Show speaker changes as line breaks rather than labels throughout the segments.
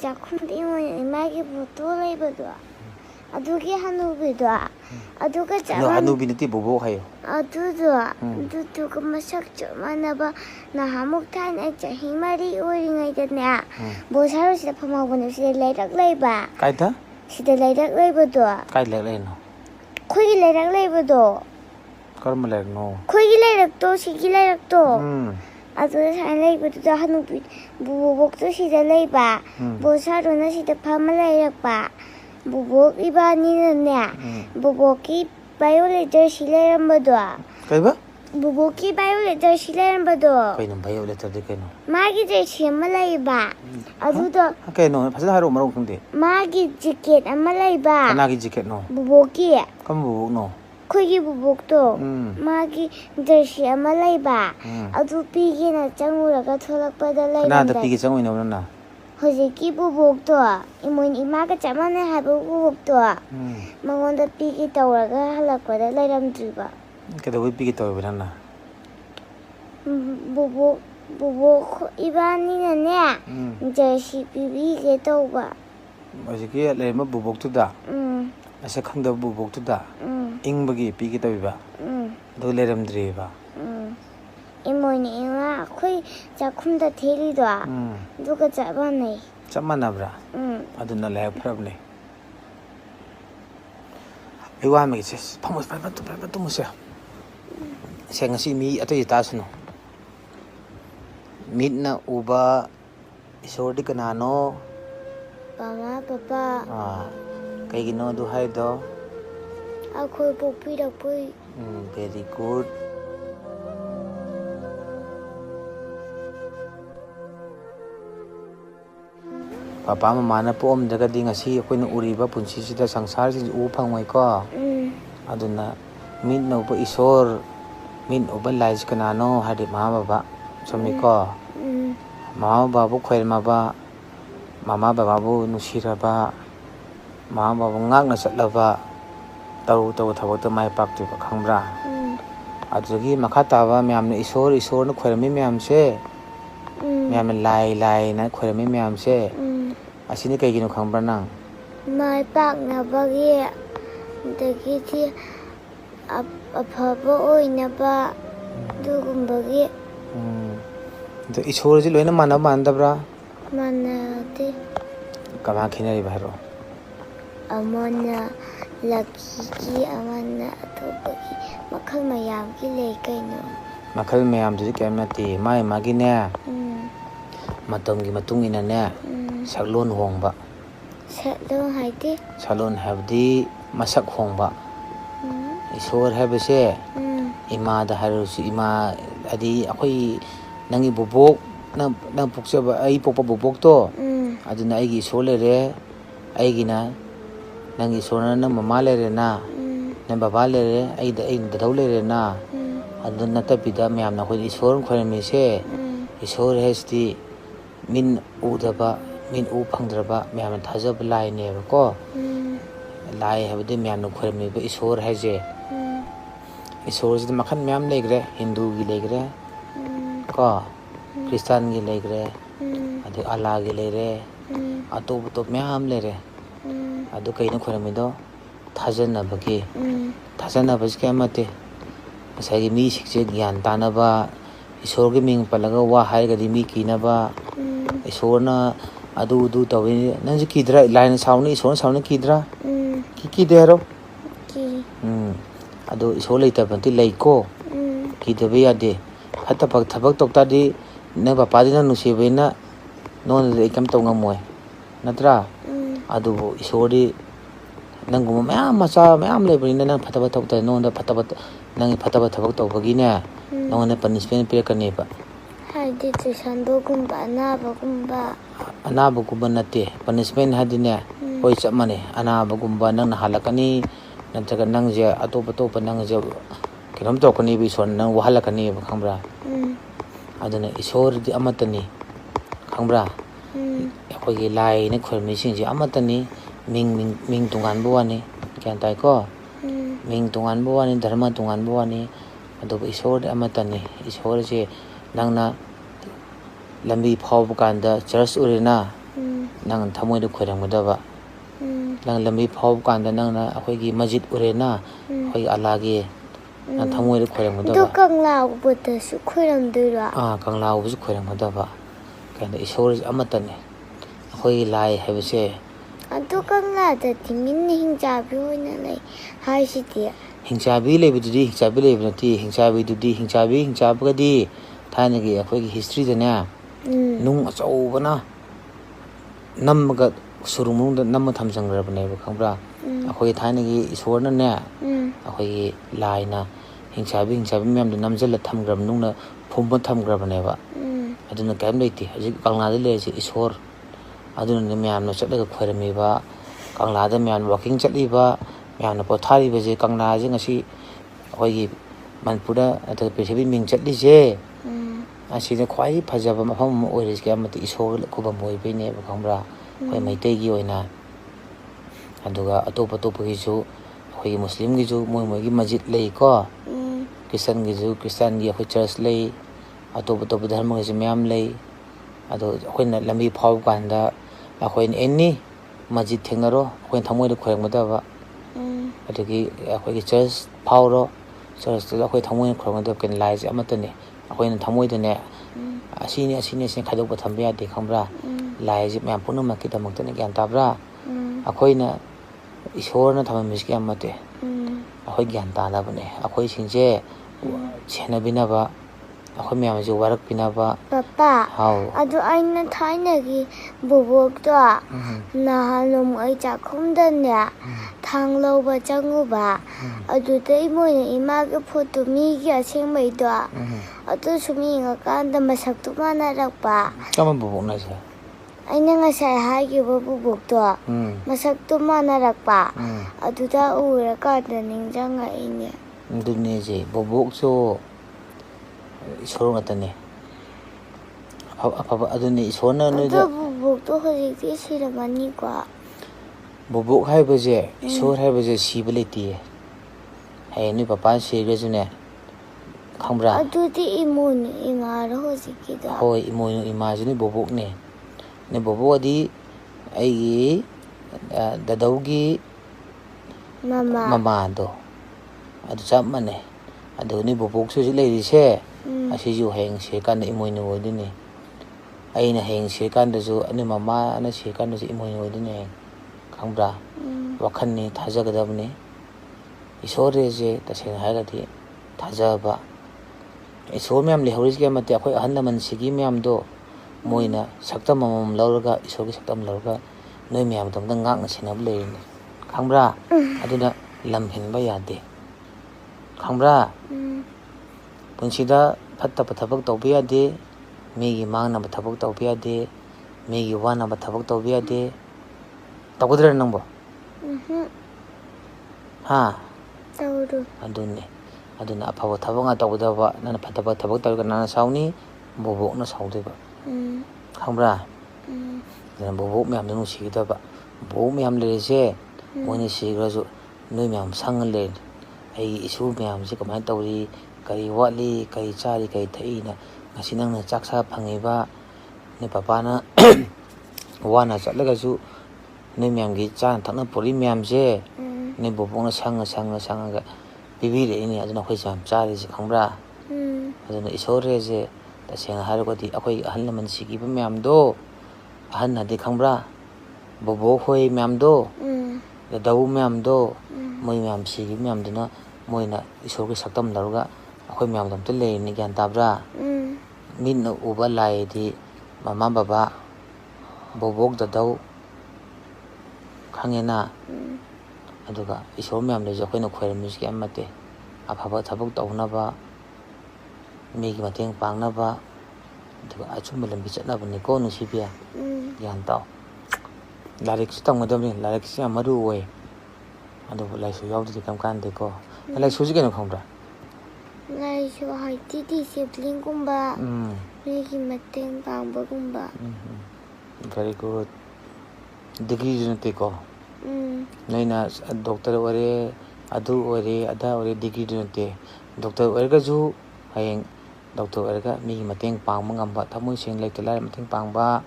ꯆꯥꯛꯈꯨꯝꯗ ꯏꯃꯥꯒꯤ ꯐꯣꯇꯣ ꯂꯩꯕꯗꯣ ꯑꯗꯨꯒꯤ ꯍꯅꯨꯕꯤꯗꯣ ꯑꯗꯨꯒ
ꯍꯅꯨꯕꯤ ꯅꯠꯇꯦ ꯕꯣꯕꯣꯛ ꯍꯥꯏꯌꯣ
ꯑꯗꯨꯗꯨꯒ ꯃꯁꯛ ꯆꯞ ꯃꯥꯟꯅꯕ ꯅꯍꯥꯟꯃꯨꯛ ꯊꯥꯏꯅ ꯆꯍꯤ 4 ꯑꯣꯏꯔꯤꯉꯩꯗꯅꯦ ꯕꯣꯁꯥꯔꯣꯁꯤꯗ ꯐꯝꯍꯧꯕꯅꯦ ꯁꯤꯗ ꯂꯩꯔꯛ ꯂꯩꯕ
ꯀꯥꯏꯗ
sida layrak laybodo
kai lek leno
khoigi layrak laybodo
karma lek no
khoigi layrak to sigi layrak to adu sai laybodo da hanubi bubok to sida layba bosaro na sida phama layrak ba bubok ibani ne buboki biolator si layrambodo
kai ba
buboki biolator si layrambodo
kai no biolator de kai no
magi je sema layba adudo
kai no phasa haro marong khungde
magi jacket ama layba
kanagi jacket no
buboki
kam bubok no
khoigi bubok to magi jersey ama layba adu pigi na changuraga tholakpada layba
na da pigi changu ino na
hojiki bubok to imoin imaga chamane habu bubok to mangonda pigi tawraga halakpada layramdriba
kedo pigi tawra na
bubok ibani na ne jersey pibi ge tawba
hojiki layma bubok tu da asa khangda bubok tu da इंबगी पी के तबीबा दो लेरम द्रीबा
इमोनी इमा खोई चाखुम the थेली दो दुगा चाबा नहीं
चम्मा नबरा अदुना ले फरबने इवा में से फमस फम तो मुसे से ngasi mi atoi tasno mitna uba isodi kanano
mama papa
kaigino du hai do
akhoi pokpi rakpoi
very good papa mama na pom daga ding asi akoina uriba punsi sida sangsar sin u phangoi ko aduna min no ba isor min oba lais kanano hadi mama baba somi ko mama babu khoirma ba mama baba bu nusiraba mama babu ngak na chatlaba tau thabot mai pak tu khangbra adugi makha tawa myam ne isor na khoirmi myam se myam lai na khoirmi myam se asini kai gino khangbra nang
mai pak na bagi dagi ti aphaba oina ba dugumbagi
to isor ji loina mana mandabra
manati
kama khinari bharo
amana Lucky amana atobagi makhal mayam ki le kaino
makhal mayam du kemati mai magine matom gi matung ina ne saklon hongba
salon haiti
salon habdi masak hongba isor habese ima da harusi ima adi akoi nangi bobok nang pukchaba ai pokpa bobok to aduna ai gi solere ai gi na nangi sona na mama lere na na baba lere ai da dau lere na aduna tapida myam na khoi isor khormi se isor hesti min udaba min u phangdraba myam thajab lai ne ko lai habde myam na khormi ba isor haje isor ji makhan myam legre hindu gi legre ko christian gi legre adu allah gi lere atop top myam lere adu kaino khoramido thajanabagi thajanabas ke amate asai mi sikse gyan tanaba isor ge ming palaga wa hai ga di mi kinaba isorna adu tawi nang ji kidra line sauni isor sauni kidra ki dero
ki
adu isor leita banti leiko ki debe yade hatta pak thabak tokta di na papa dina nusibena non de kam tongamoy natra adu isori nangum mayam macha mayam lebrin nang phataba thokta non da phataba nang phataba thabak tobagi ne non ne punishment pe kane ba
hadi te sandogumba
anabugumba nate punishment hadine hoi chamane anabugumba nang halakani nataga nang je atop nang je kiram tokani bi son nang wahalakani ba khambra aduna isor di amatani khambra khoi gi lai ne khormi sing ji amatani ming tungan buani kyan tai ko ming tungan buani dharma tungan buani adu isor amatani isor je nangna lambi phau kanda church urina nang thamoida khoirangmadaba nang lambi phau kanda nang na akhoi masjid urena akhoi alagi nang thamoida khoirangmadaba
do kangla ubota su khoiramdura
kangla ubu khoirangmadaba kanda isor amatane akhoi lai habise
adu kangla da timin hingjabi hoina lei haisiti
hingchabi lebidudi hingchabi lebinati hingchabi dudi hingchabagadi thanagi akhoi history dane nung achobana namga surumung da nam thamjangrabane ba khambra akhoi thanagi isorna ne akhoi laina hingchabi myam da namjala thamgrab nungna phumba thamgrabane ba aduna kaim leiti haji kangla da le isor aduna myam na chatlaga khoirami ba kangla da myam walking chatli ba myam na pothari ba je kangla je ngasi akhoi manpura ata pesebi ming chatli je asida khwai phajaba mafam oiris ke amati isor khubam hoi bene ba khambra khoi maitai gi oina aduga atopa gi ju khoi muslim gi ju moi gi masjid lei ko christian gi ju christian gi khoi church lei atopa dharma gi myam lei ado khoi na lambi phau kanda khoi any masjid thengnaro khoi thamoi da khoyang madaba adugi khoi gi church phau church da khoi thamoi khoyang madaba ken lai je amatane akhoi na thamoi da ne asini khadok pa thambya de khambra lai je myam punu makki tamak tane gyan tabra akhoi na isor na thamai mis kya mate akhoi gyan ta la bane akhoi singje chena binaba akhoi myam je warak binaba
papa
hau
adu aina thaina gi bobok to na halom ai cha khumdan ya thang lo ba changu ba adu dei moi ima ge photo mi gi aseng mai to adu sumi nga kan da masak tu mana rak ba
kama bobok na je
aina nga sai ha gi bobok to masak tu mana rak ba adu da ura ka da ning jang ai ne
dune je bobok so isor ngatane apa adune isor na no da
bobok to hoji ti siramani kwa
bobok hai baje isor hai baje sibileti hai ni papa se ge june khambra
adu ti imun ima ro hoji ki da
hoi imoy imagine bobok ne bobok adi ai dadaugi mama do adu chamane adu ni bobok su lei se asi ju heng se kan imoy no dine aina heng se kan da ju ani mama ana se kan da imoy no dine khambra wakhan ni thajagadabne isore je tasena haigati thajaba isor myam le horis ke mate akhoi ahal laman sigi myam do moina saktam mamam lauraga isor gi saktam lauraga noi myam dam da ngak na sinab le ni khambra aduna lam hinba yade khambra punsida phatta pathabak tawbiya de megi mangna bathabak tawbiya de megi wana bathabak tawbiya de tawdra nangbo ha
tawdu
aduna afaba thabanga tawdaba nana phataba thabak tawga nana sauni bobok na saudeba khambra dana bobok myam nu sigidaba bobok myam le je moni sigrazu noi myam sangle ai isu myam je kamai tawri kari wali kari chari kari thaina ngasi nang na chaksa phangiba ne papa na wana chatlaga su ne myam gi chan thakna puri myam je ne bobong na sanga bibi re ni aduna khoi cham chari ji khambra aduna isore je tasena haragodi akhoi ahal man sigi ba myam do ahal na de khambra bobo khoi myam do da dau myam do moi myam sigi myam duna moina isor gi saktam laruga akhoi myam dam te le ni gyan tabra min no uba lai di mama baba bobok da dau khangena aduga isor myam le jo khoina khoiramis ki amate afaba thabuk tawnaba megi mateng pangnaba aduga achumba lambi chatnaba ni ko nu sibia gyan taw larik sitang madam ni larik sia maru oi adu lai su yawdi kam kan de ko lai su ji ken khambra
lai su hai ti sibling kumba megi mateng pangba kumba
very good degree junte ko naina doctor ore adu ore ada ore degree junte doctor ore ga ju hayeng doctor ore ga mi mateng pang mangamba thamoi sing lai tela mateng pangba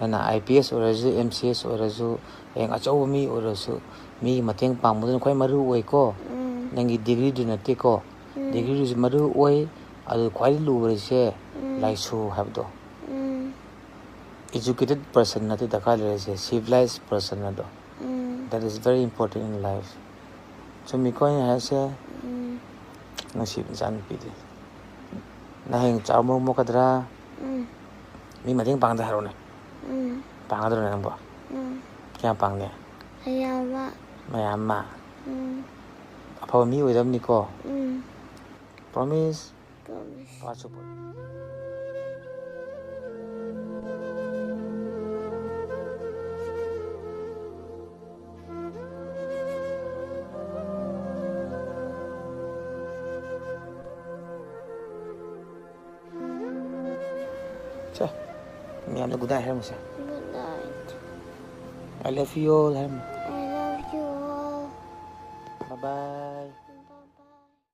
ꯅꯪꯅ IPS ꯑꯣꯏꯔꯁꯨ MCS ꯑꯣꯏꯔꯁꯨ ꯍꯌꯦꯡ ꯑꯆꯧꯕ ꯃꯤ ꯑꯣꯏꯔꯁꯨ ꯃꯤꯒꯤ ꯃꯇꯦꯡ ꯄꯥꯡꯕꯗꯨꯅ ꯈ꯭ꯋꯥꯏ ꯃꯔꯨ ꯑꯣꯏꯀꯣ ꯅꯪꯒꯤ ꯗꯤꯒ꯭ꯔꯤꯗꯨ ꯅꯠꯇꯦꯀꯣ ꯗꯤꯒ꯭ꯔꯤꯗꯨꯁꯨ ꯃꯔꯨ ꯑꯣꯏ ꯑꯗꯨ ꯈ꯭ꯋꯥꯏꯗꯒꯤ ꯂꯨꯕꯁꯦ ꯂꯥꯏꯁꯨ ꯍꯥꯏꯕꯗꯣ educated person nate dakar lese civilized person ado that is very important in life chumi ko ha se nasi jan pidi na heng chamo mo kadra mi mading pang da harone pang adro na ba kya pang ne mayama apa mi wedam ni ko promise pacho Me am the good night, Hermes.
Good night.
I love you all, Hermes.
I love you all.
Bye bye.